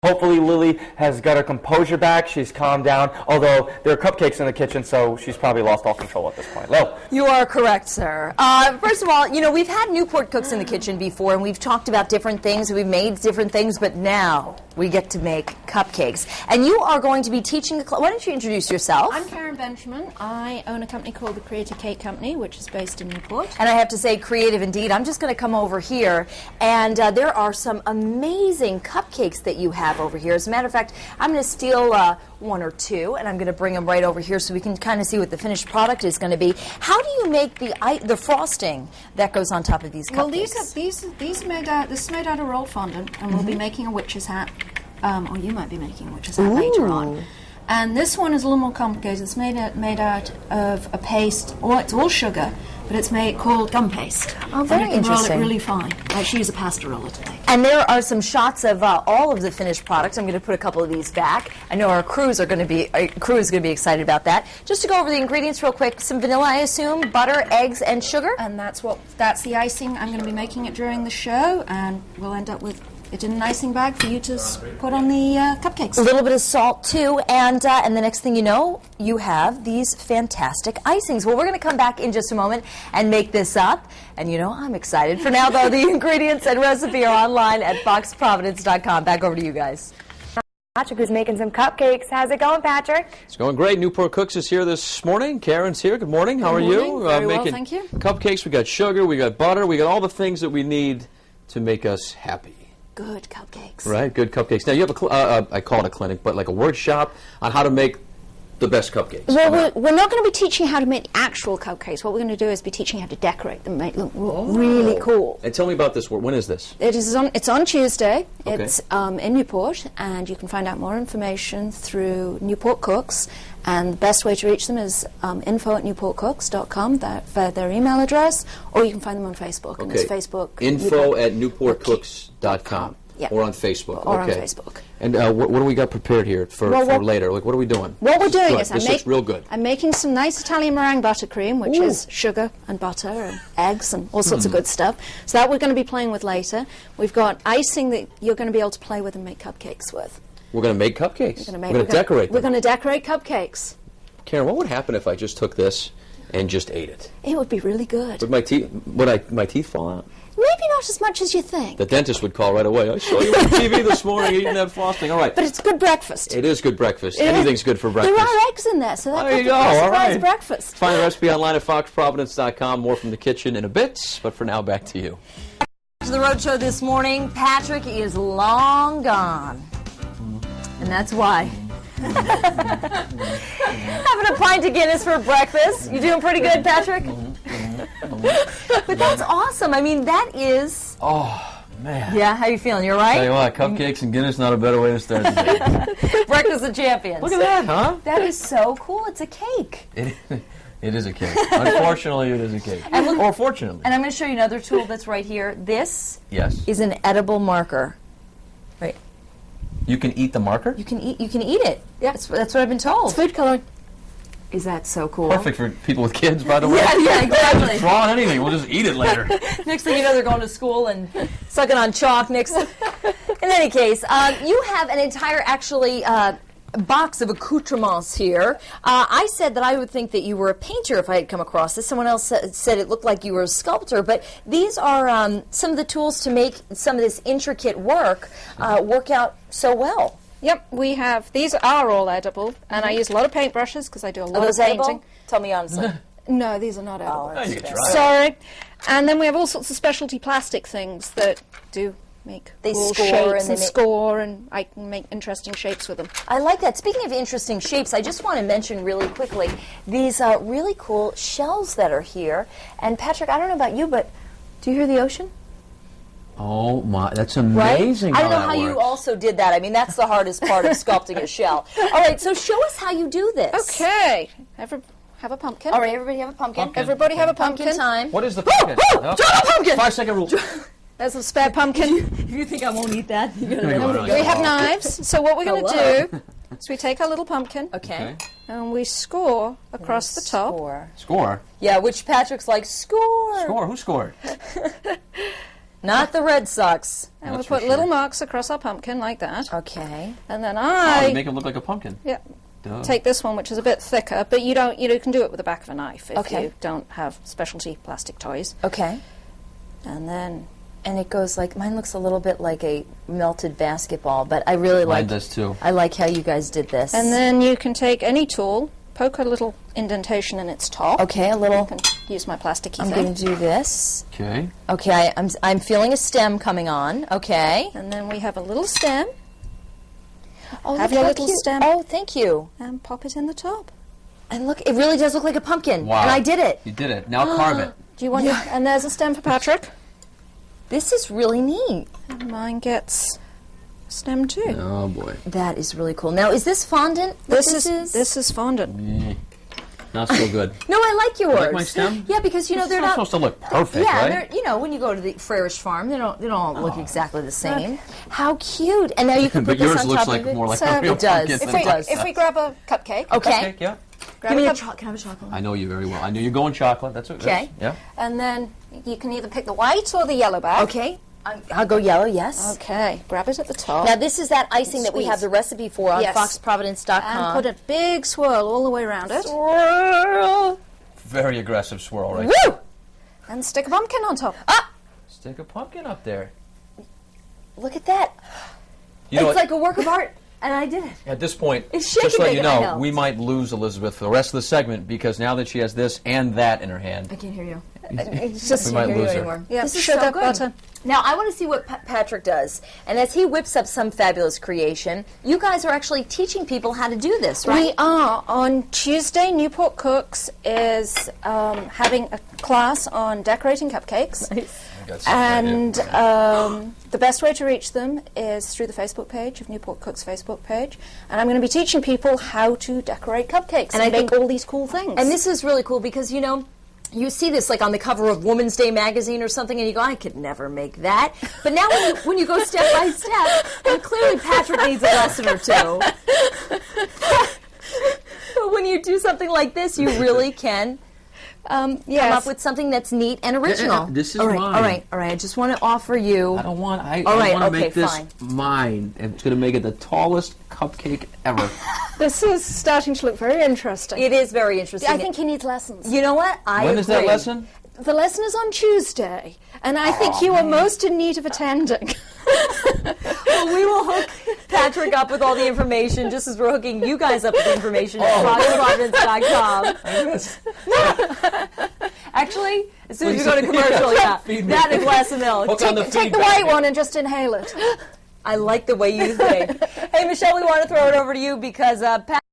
Hopefully Lily has got her composure back. She's calmed down, although there are cupcakes in the kitchen, so she's probably lost all control at this point. Lil. You are correct, sir. First of all, you know, we've had Newport cooks in the kitchen before, and we've talked about different things, we've made different things, but now we get to make cupcakes. And you are going to be teaching the class. Why don't you introduce yourself? I'm Karen Benjamin. I own a company called the Creative Cupcake Company, which is based in Newport. And I have to say, creative indeed. I'm just going to come over here, and there are some amazing cupcakes that you have over here. As a matter of fact, I'm going to steal one or two, and I'm going to bring them right over here so we can kind of see what the finished product is going to be. How do you make the frosting that goes on top of these cupcakes? Well, this is made out of rolled fondant, and we'll be making a witch's hat, or you might be making a witch's hat later on. And this one is a little more complicated. It's made out of a paste, or it's all sugar, but it's called gum paste. Oh, very and you can interesting. roll it really fine. I should use a pasta roller today. And there are some shots of all of the finished products. I'm going to put a couple of these back. I know our crews are going to be excited about that. Just to go over the ingredients real quick: some vanilla, I assume, butter, eggs, and sugar. And that's the icing. I'm going to be making it during the show, and we'll end up with it in an icing bag for you to put on the cupcakes. A little bit of salt too, and the next thing you know, you have these fantastic icings. Well, we're going to come back in just a moment and make this up, and you know I'm excited. For now, though, the ingredients and recipe are online at foxprovidence.com. Back over to you guys. Patrick is making some cupcakes. How's it going, Patrick? It's going great. Newport Cooks is here this morning. Karen's here. Good morning. How are you? Very well, making thank you. Cupcakes. We got sugar. We got butter. We got all the things that we need to make us happy. Good cupcakes. Right, good cupcakes. Now you have I call it a clinic, but like a workshop on how to make the best cupcakes. Well, we're not going to be teaching how to make actual cupcakes. What we're going to do is be teaching how to decorate them, make them look really cool. And tell me about this. When is this? It's on Tuesday. Okay. It's in Newport, and you can find out more information through Newport Cooks. And the best way to reach them is info@newportcooks.com, their email address, or you can find them on Facebook. And it's Facebook. Info@newportcooks.com. Yeah. Or on Facebook. Or okay. on Facebook. And what do we got prepared here for later? Like, what are we doing? What we're doing is this looks real good. I'm making some nice Italian meringue buttercream, which is sugar and butter and eggs and all sorts of good stuff. So that we're going to be playing with later. We've got icing that you're going to be able to play with and make cupcakes with. We're going to make cupcakes. We're going to decorate them. We're going to decorate cupcakes. Karen, what would happen if I just took this and just ate it? It would be really good. Would my teeth fall out? Maybe not as much as you think. The dentist would call right away. I saw you on TV this morning eating that frosting. All right. But it's good breakfast. It is good breakfast. Anything's good for breakfast. There are eggs in there, so that's there you go. a All surprise right. breakfast. Find the recipe online at foxprovidence.com. More from the kitchen in a bit. But for now, back to you. To the road show this morning, Patrick is long gone. And that's why. Having a pint of Guinness for breakfast. You doing pretty good, Patrick? But that's awesome. I mean, that is... Oh, man. Yeah, how you feeling? You all right? Tell you what, cupcakes and Guinness, not a better way to start the day. Breakfast of champions. Look at that, huh? That is so cool. It's a cake. It is a cake. Unfortunately, it is a cake. Or fortunately. And I'm going to show you another tool that's right here. This is an edible marker. Right. You can eat the marker? You can eat it. Yeah. That's what I've been told. It's food coloring. Is that so cool? Perfect for people with kids, by the way. Yeah, exactly. Just draw on anything. We'll just eat it later. Next thing you know, they're going to school and sucking on chalk. In any case, you have an entire, box of accoutrements here. I said that I would think that you were a painter if I had come across this. Someone else said it looked like you were a sculptor. But these are some of the tools to make some of this intricate work work out so well. Yep, we have, these are all edible, and I use a lot of paintbrushes because I do a lot of painting. Edible? Tell me honestly. No, these are not edible. Oh, you can try. Sorry. And then we have all sorts of specialty plastic things that do make cool shapes and score, and I can make interesting shapes with them. I like that. Speaking of interesting shapes, I just want to mention really quickly these really cool shells that are here. And Patrick, I don't know about you, but do you hear the ocean? Oh my, that's amazing. Right? I don't know how you also did that. I mean, that's the hardest part of sculpting a shell. All right, so show us how you do this. Okay. Have a pumpkin. All right, everybody have a pumpkin. Everybody have a pumpkin. Time. What is the pumpkin? Pumpkin! 5-second rule. There's a spare pumpkin. If you think I won't eat that, you're We have knives. So what we're going to do is we take our little pumpkin. Okay. And we score across the top. Score? Yeah, which Patrick's like, score. Score? Who scored? Not the Red Sox. And That's we'll for put little sure. marks across our pumpkin like that. Okay. And then Oh, you make it look like a pumpkin. yeah, Duh. take this one, which is a bit thicker, but you can do it with the back of a knife if Okay. you don't have specialty plastic toys. Okay. And then And it goes like, mine looks a little bit like a melted basketball, but I really Mine like, does too. I like how you guys did this. you can take any tool, poke a little indentation in its top. Okay, a You little, can use my plasticky I'm thing. going to do this. Okay. Okay, I'm feeling a stem coming on. Okay. And then we have a little stem, Oh, Have look your how little cute. stem. Oh, thank you. and pop it in the top. And look, it really does look like a pumpkin. Wow. And I did it. You did it. Now carve it. Do you want your, and there's a stem for Patrick. This is really neat. And mine gets a stem too. Oh boy. That is really cool. Now, is this fondant? What This is fondant. Not so good. No, I like yours. like my stem? Yeah, because It's they're not not supposed to look perfect, Yeah, right? they're when you go to the Freirish farm, they don't all look exactly the same. How cute! And now you can But put this yours on looks top like of it. more like So a real it does. pumpkin If than we- does. If we grab a cupcake, Okay. Cupcake, yeah. grab Give me a a cup, can I have a chocolate? I know you very well. I knew you're going chocolate. That's okay. Okay. Yeah. and then you can either pick the white or the yellow bag. Okay, I'll go yellow. Yes. Okay, grab it at the top. Now this is that icing that we Squeeze. have the recipe for on Yes. foxprovidence.com. and put a big swirl all the way around it. Swirl. Very aggressive swirl, right? Woo! And stick a pumpkin on top. Stick a pumpkin up there. Look at that. You know It's what? like a work of art, and I did it. At this point, It's just shaking let you bacon, I know, know. we might lose Elizabeth for the rest of the segment because now that she has this and that in her hand, I can't hear you. It's just we might hear you lose her. anymore. Yeah, This is sugar, so good. butter. Now, I want to see what Patrick does. And as he whips up some fabulous creation, you guys are actually teaching people how to do this, right? We are. On Tuesday, Newport Cooks is having a class on decorating cupcakes. Got something right And here. the best way to reach them is through the Facebook page of Newport Cooks Facebook page. And I'm going to be teaching people how to decorate cupcakes and I make think- all these cool things. And this is really cool because, you know, you see this like on the cover of Woman's Day magazine or something, and you go, I could never make that. But now when you go step by step, and clearly Patrick needs a lesson or two. But when you do something like this, you really can come yes. up with something that's neat and original. This is all right, mine. All right, all right. I just want to offer you. I don't want. I All right, want to okay, make this fine. mine. It's going to make it the tallest cupcake ever. This is starting to look very interesting. It is very interesting. I think he needs lessons. You know what? I When is that agree. lesson? The lesson is on Tuesday, and I think you are most in need of attending. Well, we will hook Patrick up with all the information, just as we're hooking you guys up with the information at foxprovidence.com. Actually, as soon as you go to commercial, yeah, Feed me. that and glass of milk. Hook on the Take the feedback. white one and just inhale it. I like the way you think. Hey, Michelle, we want to throw it over to you because Pat